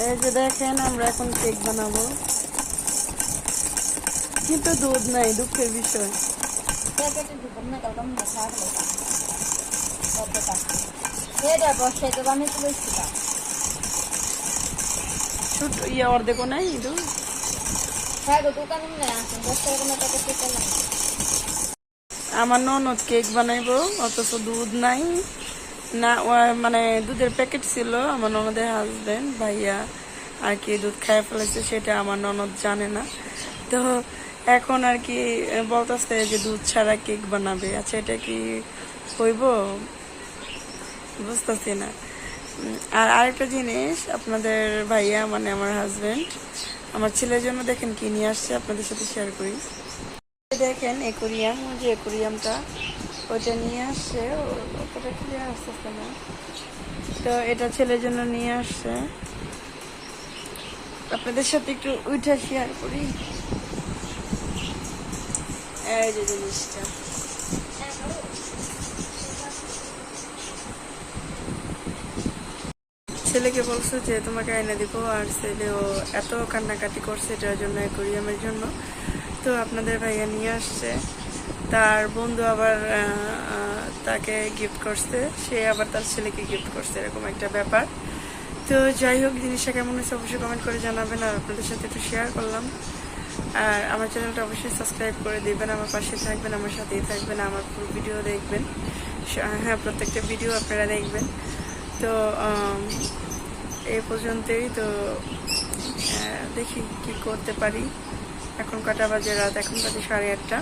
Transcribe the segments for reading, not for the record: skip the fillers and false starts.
এই যে দেখেন আমরা এখন কেক বানাবো, কিন্তু দুধ নাই, দুঃখের বিষয়। ছোট ইয়ে অর্ধেকও নাই দুধ। আমার ননদ কেক বানাইবো, অথচ দুধ নাই না। মানে দুধের প্যাকেট ছিল, আমার ননদের হাজবেন্ড ভাইয়া আর কি দুধ খাইয়ে ফেলেছে, সেটা আমার ননদ জানে না। তো এখন আর কি বলতেছে যে দুধ ছাড়া কেক বানাবে। আচ্ছা, এটা কি হইব? বুঝতেছি না। আর আরেকটা জিনিস, আপনাদের ভাইয়া মানে আমার হাজবেন্ড আমার ছেলের জন্য দেখেন কি নিয়ে আসছে, আপনাদের সাথে শেয়ার করি। দেখেন একুরিয়াম, যে একুরিয়ামটা ওইটা নিয়ে আসছে, অতটা ক্লিয়ার আসতেছে না। তো এটা ছেলের জন্য নিয়ে আসছে, আপনাদের সাথে একটু ওইটা শেয়ার করি। এই যে জিনিসটা ছেলেকে বলছে যে তোমাকে এনে দিব, আর ছেলেও এত কান্নাকাটি করছে এটার জন্য, একুরিয়ামের জন্য। তো আপনাদের ভাইয়া নিয়ে আসছে, তার বন্ধু আবার তাকে গিফট করছে, সে আবার তার ছেলেকে গিফট করছে, এরকম একটা ব্যাপার। তো যাই হোক, জিনিসটা কেমন হয়েছে অবশ্যই কমেন্ট করে জানাবেন, আর আপনাদের সাথে একটু শেয়ার করলাম। আর আমার চ্যানেলটা অবশ্যই সাবস্ক্রাইব করে দিবেন, আমার পাশে থাকবেন, আমার সাথেই থাকবেন, আমার পুরো ভিডিও দেখবেন। হ্যাঁ, প্রত্যেকটা ভিডিও আপনারা দেখবেন। তো এই পর্যন্তই। তো দেখি কি করতে পারি। এখন কটা বাজে? রাত এখন বাজে 8:30।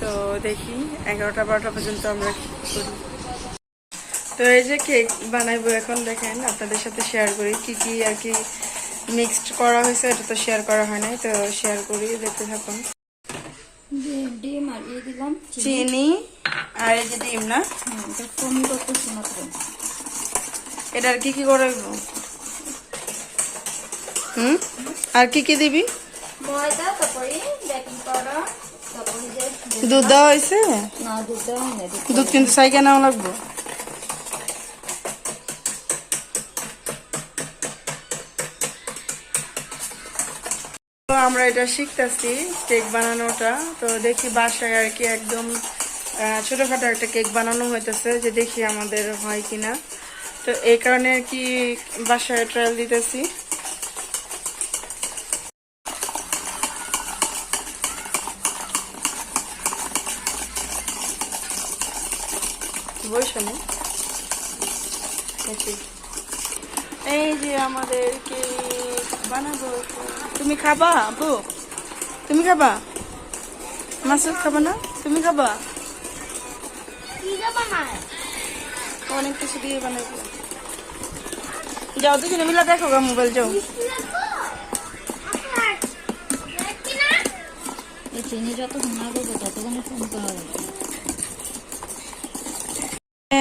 তো দেখি 11টা-12টা পর্যন্ত আমরা করি। তো এই যে কেক বানাইবো এখন, দেখেন আপনাদের সাথে শেয়ার করি কি কি আর কি মিক্সড করা হয়েছে, এটা তো শেয়ার করা হয় নাই, তো শেয়ার করি, দেখতে থাকুন। ডিম আর দিলাম চিনি আর এই যে ডিম না, এটা আর কি করাইবো? আর কি কি দিবি? ময়দা, তারপরে বেকিং পাউডার, তারপরে যে দুধ দেওয়া হয়েছে? না, দুধ দেওয়া হয় না। দুধ কিন্তু সাইকে নেওয়া লাগবো। তো আমরা এটা শিখতেছি কেক বানানোটা। তো দেখি বাসায় আর কি একদম ছোটখাটো একটা কেক বানানো হইতেছে, যে দেখি আমাদের হয় কিনা। তো এই কারণে আর কি বাসায় ট্রায়াল দিতেছি। বৈশালী এই যে আমাদের কেক বানাবো। তুমি খাবা আপু? তুমি খাবা? মাসুদ খাবা না? তুমি খাবা? অনেক কিছু দিয়ে বানাবো। যাও দুজনে মিলা দেখো গা মোবাইল, যাও। চিনি যত ঘুমা করবো ততক্ষণে ফোন করা যাবে।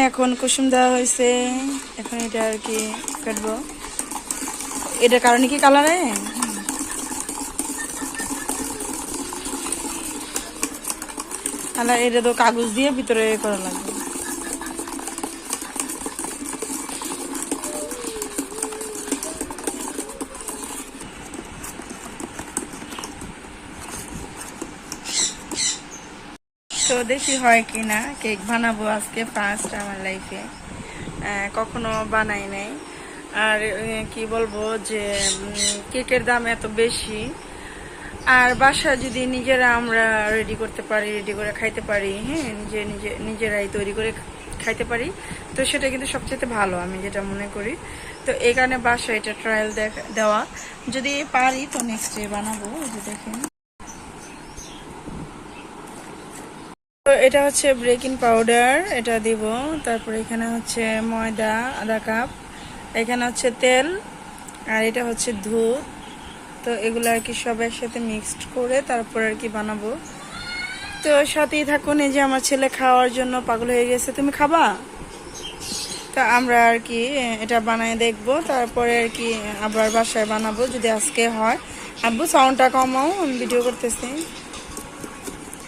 এখন কুসুম দেওয়া হয়েছে, এখন এটা আর কি কাটবো। এটার কারণে কি কালারে এটা তো কাগজ দিয়ে ভিতরে করা লাগবে। তো দেখি হয় কিনা, কেক বানাবো আজকে ফার্স্ট আমার লাইফে, কখনো বানাই নাই। আর কি বলবো যে কেকের দাম এত বেশি, আর বাসা যদি নিজেরা আমরা রেডি করতে পারি, রেডি করে খাইতে পারি, হ্যাঁ নিজেরাই তৈরি করে খাইতে পারি, তো সেটা কিন্তু সবচেয়ে ভালো, আমি যেটা মনে করি। তো এই কারণে বাসা এটা ট্রায়াল দেওয়া, যদি পারি তো নেক্সট ডে বানাবো। যে দেখেন, তো এটা হচ্ছে বেকিং পাউডার, এটা দিব। তারপরে এখানে হচ্ছে ময়দা আধা কাপ, এখানে হচ্ছে তেল, আর এটা হচ্ছে দুধ। তো এগুলো আর কি সব একসাথে মিক্সড করে তারপর আর কি বানাবো। তো সাথেই থাকুন। এই যে আমার ছেলে খাওয়ার জন্য পাগল হয়ে গেছে, তুমি খাবা? তা আমরা আর কি এটা বানায় দেখবো, তারপরে আর কি আবার বাসায় বানাবো যদি আজকে হয়। আব্বু সাউন্ডটা কমাও, আমি ভিডিও করতেছি।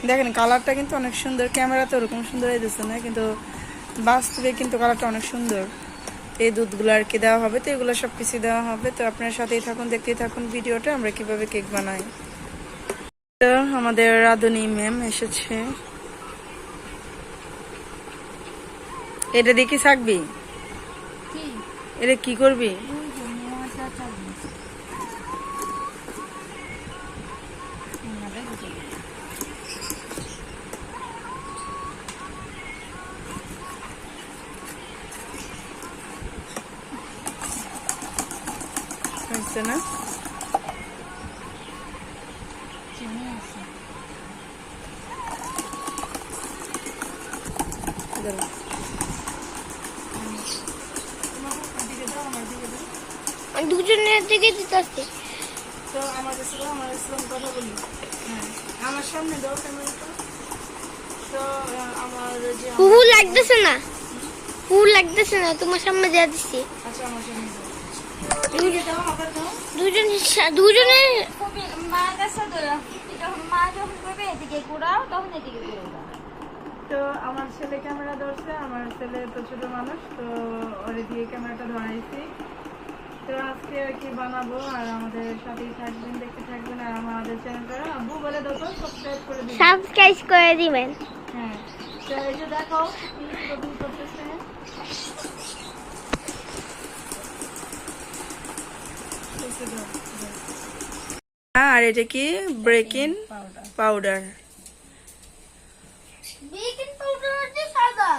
দেখেন কালারটা কিন্তু অনেক সুন্দর, ক্যামেরাতে ওরকম সুন্দর হয়ে যাচ্ছে না, কিন্তু বাস্তবে কিন্তু কালারটা অনেক সুন্দর। তো এই দুধগুলো আর কি দেওয়া হবে, তো এগুলো সব কিছু দেওয়া হবে। তো আপনার সাথেই থাকুন, দেখতেই থাকুন ভিডিওটা আমরা কিভাবে কেক বানাই। তো আমাদের রাধুনী ম্যাম এসেছে। এটা দিয়ে কি থাকবি? এটা কি করবি? হয়েছে না? দাঁড়াও। দুজনের দিকে দিতে আসছে। তো আমার কাছে দাও, আমার ইসলাম কথা বলি। হ্যাঁ, আমার সামনে দাও ক্যামেরাটা। তো আমার যে ফুল লাগতেছে না, ফুল লাগতেছে না, তোমার সামনে দিয়ে দিচ্ছি। আচ্ছা, আমার সামনে দাও। এদিকে দাও, আবার দাও। দুজনের মা কাছে ধরো, যখন মা যখন করবে এদিকে ঘোরাও, তখন এদিকে ঘুরাও। তো আমার ছেলে ক্যামেরা ধরছে, আমার ছেলে তো ছোট মানুষ, তো ওরে দিয়ে ক্যামেরাটা ধরাইছি। তো আজকে আর কি বানাবো, আর আমাদের সাথেই থাকবেন, দেখতে থাকবেন। আর আমাদের চ্যানেলটা আব্বু বলে দাও তো, সাবস্ক্রাইব করে দিবেন। সাবস্ক্রাইব করে দিবেন। হ্যাঁ, তো এই যে দেখো কি প্রবলেম করতেছে। আর এটা কি বেকিং পাউডার। বেকিং পাউডার আছে সাদা।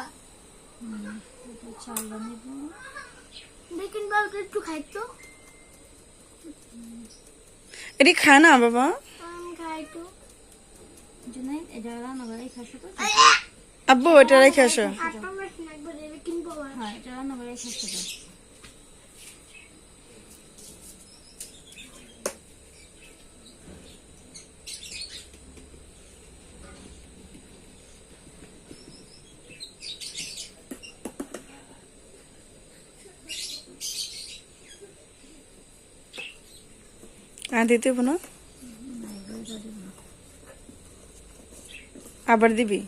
বেকিং পাউডার একটু খাইতো। এটি খায় না বাবা। খাইতো। জুনাইদ, এটা রান্না করে খাসো তো? আব্বু এটা রেখে আসো। আটা মেশিন একবার বেকিং পাউডার। হ্যাঁ, এটা রান্না করে খাসো তো? দিতে হবো না, আবার দিবি?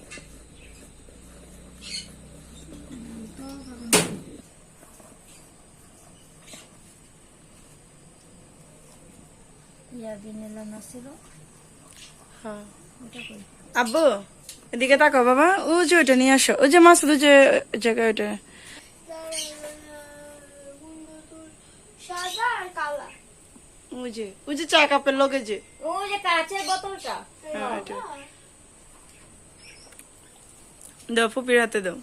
ভ্যানিলা ছিল, হ্যাঁ। ওটা কই? আব্বু এদিকে তাকাও বাবা, ও যে ওটা নিয়ে আসো, ওই যে মাছ যে জায়গায় ওটা। সাদা আর কালা। ওই যে চা কাপের লগে যে। ওই যে কাঁচের বোতলটা। হ্যাঁ, ওইটা। দাও, ফুপির হাতে দাও।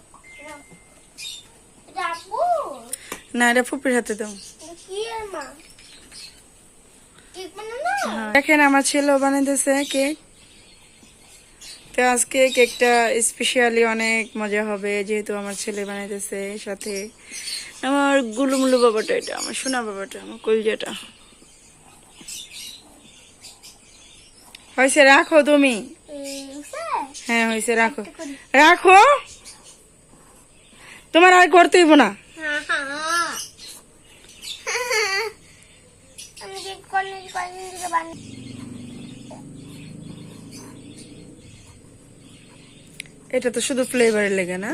এটা আপু না, এটা ফুপির হাতে দাও। কি এর মা? কেক বানানো? দেখেন আমার ছেলেও বানাইতেছে কেক। তো আজকে কেকটা স্পেশালি অনেক মজা হবে, যেহেতু আমার ছেলে বানাইতেছে, সাথে আমার গুলুমুলু বাবাটা, এটা আমার সোনা বাবাটা, আমার কলজাটা। হয়েছে, রাখো তুমি। হ্যাঁ হয়েছে, রাখো রাখো, তোমার আর করতে হইব না। আমি কেক কর্নেল দিকে বানাই। এটা তো শুধু ফ্লেভারের লেগে না।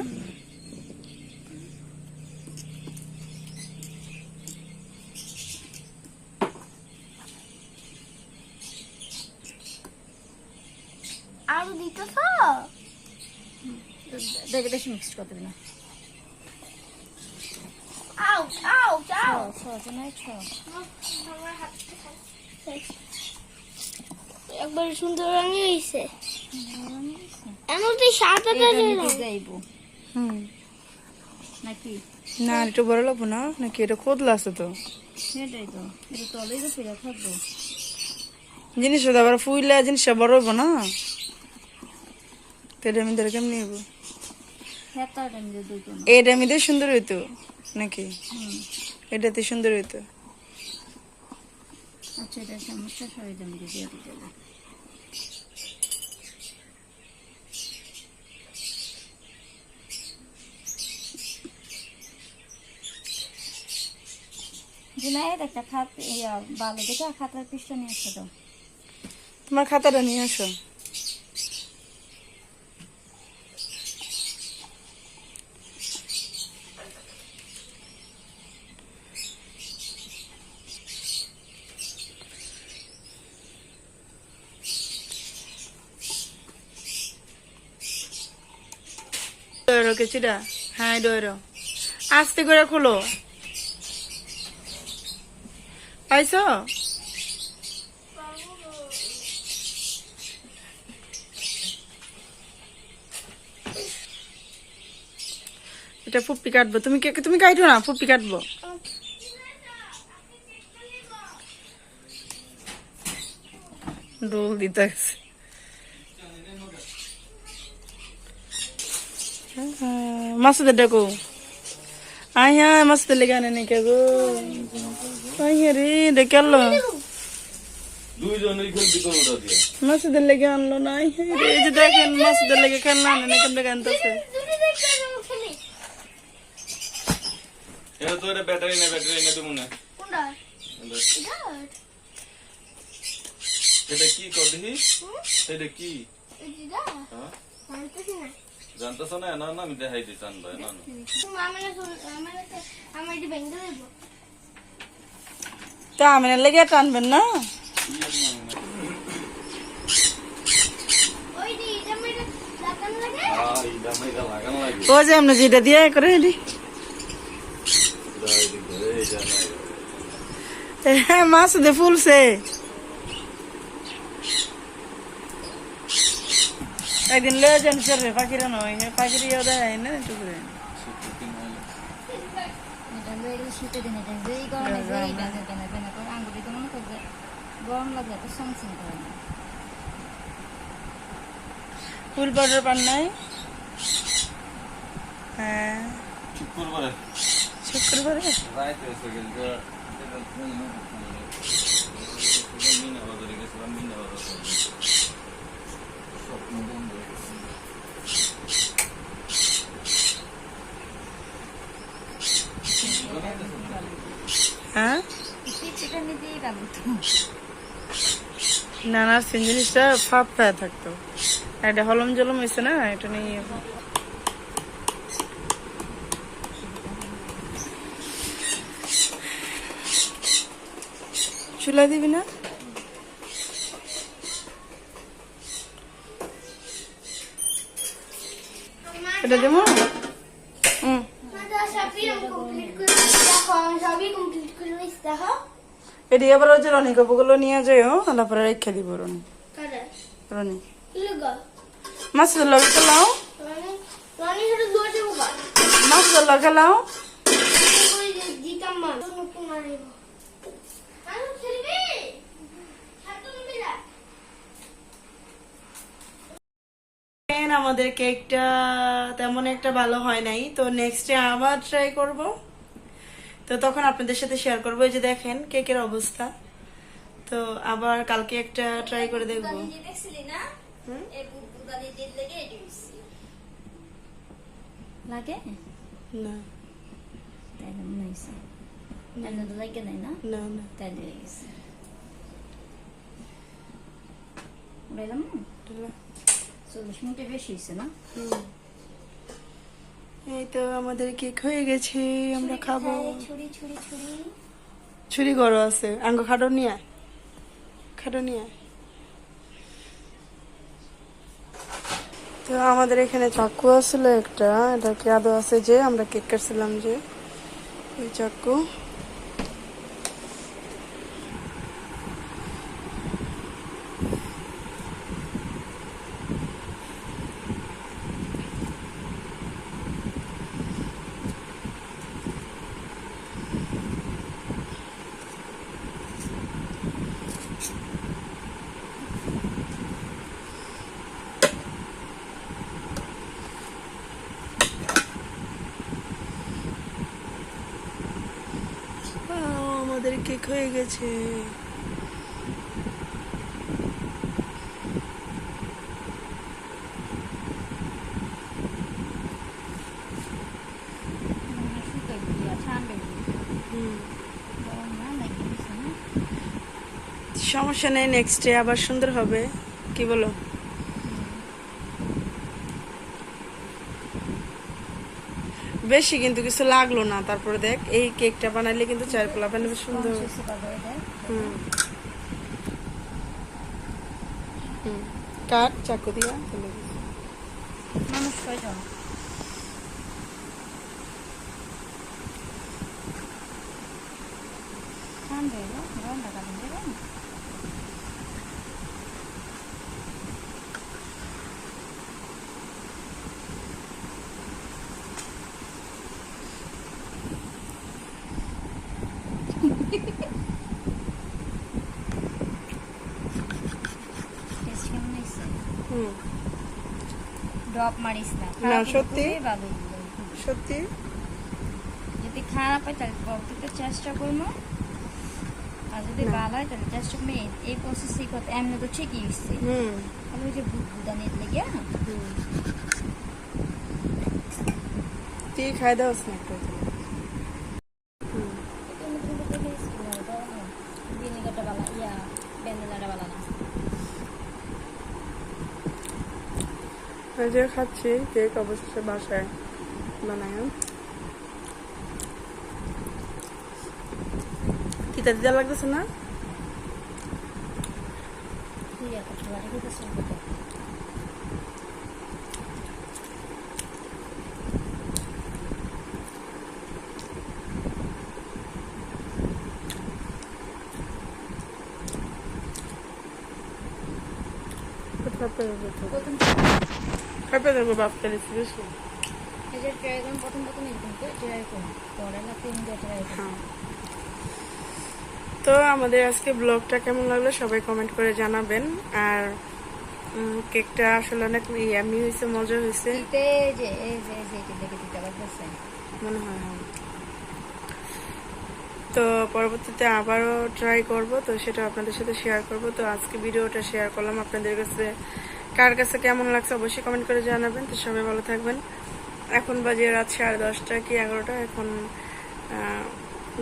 আরো দিতেছ? দেখে বেশি মিক্স করতে হবে না। আউ আউ আউ। জুনাইদ, আমার হাতটা একবার সুন্দর রঙে হইছে। এমন তো সাদাটা যাইবো হুম, নাকি? না একটু বড় লাগবো না নাকি? এটা খোদলা আছে তো, সেটাই তো, এটা তলেই তো ফিরে থাকবো। জিনিসটা তো আবার ফুইলা জিনিসটা বড় হইব না, তো এটা আমি ধরে কেমনি হইব? হ্যাঁ, তার আমি দিয়ে দুটো না। এটা আমি দিয়ে সুন্দর হইতো নাকি? এটাতে সুন্দর হইতো। আচ্ছা, এটা সমস্যা, সবাই আমি দিয়ে দিতে হবে। জুনাইদ, একটা ভালো দেখে খাতার পৃষ্ঠা নিয়ে আসতে দাও। তোমার খাতাটা নিয়ে আসো। ডয়েরো কেচিটা, হ্যাঁ ডয়েরো আস্তে করে খোলো, পাইছো? এটা ফুপি কাটবো, তুমি কাটো না, ফুপি কাটবো। ডোল দিতে মাসুদের ডাকো, আই হ্যাঁ মাসুদের লেগে আনে নাকি গো, আই হ্যাঁ রে ডেকে আনলো, মাসুদের লেগে আনলো না, আই হ্যাঁ রে, এই যে দেখেন মাসুদের লেগে খেলনা আনে না, কেমন আনতেছে। ব্যাটারি না তুমি না এটা কি করবি, এটা কি জানতেছ না? না না আমি দেখাই দিই চান ভাই, না তা আমি লেগে টানবেন না, ও যে আমরা যেটা দিয়ে করে এটি মাছ দে ফুলছে, একদিন লয়ে যান রে পাখিরা নয়, পাখির ইয়ে দেয় না একটু করে। শীতের দিনে যেই গরমে যেই বেঁধে বেঁধে বেঁধে করে আঙ্গুলি তো মনে করবে গরম লাগলে তো সংসিং করে না। ফুল পাউডার পান নাই? হ্যাঁ শুক্রবারে শুক্রবারে রাইতে এসে কিন্তু মিনা বাজারে গেছিলাম, মিনা বাজার স্বপ্ন বন্ধ হয়ে গেছে। হ্যাঁ পিঠা নিতেই পাবো তো নানার জিনিসটা ফাপ পায়ে থাকতো, এটা হলম জলম হয়েছে না, এটা নিয়ে চুলা দিবি না? এটা দেবো, এটি এবার হচ্ছে রনি কাপড়গুলো নিয়ে যাই, তারপরে রেখে দিব। রনি রনি মাছের লগে খেলাও, মাছের লগে খেলাও, আমাদের কেকটা তেমন একটা ভালো হয় নাই, তো নেক্সটে আবার ট্রাই করব, তো তখন আপনাদের সাথে শেয়ার করবো। এই যে দেখেন কেকের অবস্থা, তো আবার কালকে একটা ট্রাই করে দেখবো। লাগে না তাই না মনে হয়েছে, লাগে নাই না, না না তাই লেগে গেছে। উড়াইলাম 40 মিনিটে বেশি হয়েছে না। এই তো আমাদের কেক হয়ে গেছে, আমরা খাবো। ছুরি ছুরি ছুরি ছুরি গড় আছে, আঙ্গ খাটো নিয়ে আয়, খাটো নিয়ে আয়। তো আমাদের এখানে চাকু আসছিল একটা, এটা কি আদৌ আছে যে আমরা কেক কাটছিলাম যে ওই চাকু। আমাদের কেক হয়ে গেছে। সমস্যা নেই, নেক্সট ডে আবার সুন্দর হবে, কি বলো? বেশি কিন্তু কিছু লাগলো না, তারপরে দেখ এই কেকটা বানাইলে কিন্তু চারকোলা বানাবে সুন্দর। কাট চাকু দিয়া মানুষ কয়জন? ঠান্ডা হইলো গরমটা কাটিয়ে দেবেন টেস্ট কেমন হয়েছে হুম ড্রপ মারিস না না, সত্যি? খুবই ভালো হইলো। সত্যি যদি খারাপ হয় তাহলে পরবর্তীতে চেষ্টা করবো আর যদি না। ভালো হয় তাহলে চেষ্টা করবো এই প্রসেসই করতে এমনি তো ঠিকই হচ্ছে হুম তাহলে ওই যে বুদানির লেগে হুম। তুই খাই দাও স্ন্যাক করে ভিনেগারটা বালা ইয়া ভ্যানিলাটা বালা না যে খাচ্ছি কেক অবশ্যই বাসায় বানায় তিতা তিতা লাগতেছে না তুই এত ছোলা খেতে শুনবো তো প্রথম খাপে দেবো বাপকে দিচ্ছি বেশি এই যে ট্রাই করুন প্রথম এরকম করে ট্রাই করুন পরে না তিন দিয়ে ট্রাই করুন হ্যাঁ তো আমাদের আজকে ব্লগটা কেমন লাগলো সবাই কমেন্ট করে জানাবেন আর কেকটা আসলে অনেক ইয়ামি হয়েছে মজা হয়েছে দিতে যে এই যে এটা দেখে দিতে পারতেছে মনে হয় হ্যাঁ। তো পরবর্তীতে আবারও ট্রাই করব তো সেটা আপনাদের সাথে শেয়ার করব তো আজকে ভিডিওটা শেয়ার করলাম আপনাদের কাছে কার কাছে কেমন লাগছে অবশ্যই কমেন্ট করে জানাবেন তো সবাই ভালো থাকবেন এখন বাজে রাত 10:30 কি 11টা এখন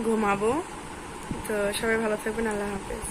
ঘুমাবো তো সবাই ভালো থাকবেন আল্লাহ হাফেজ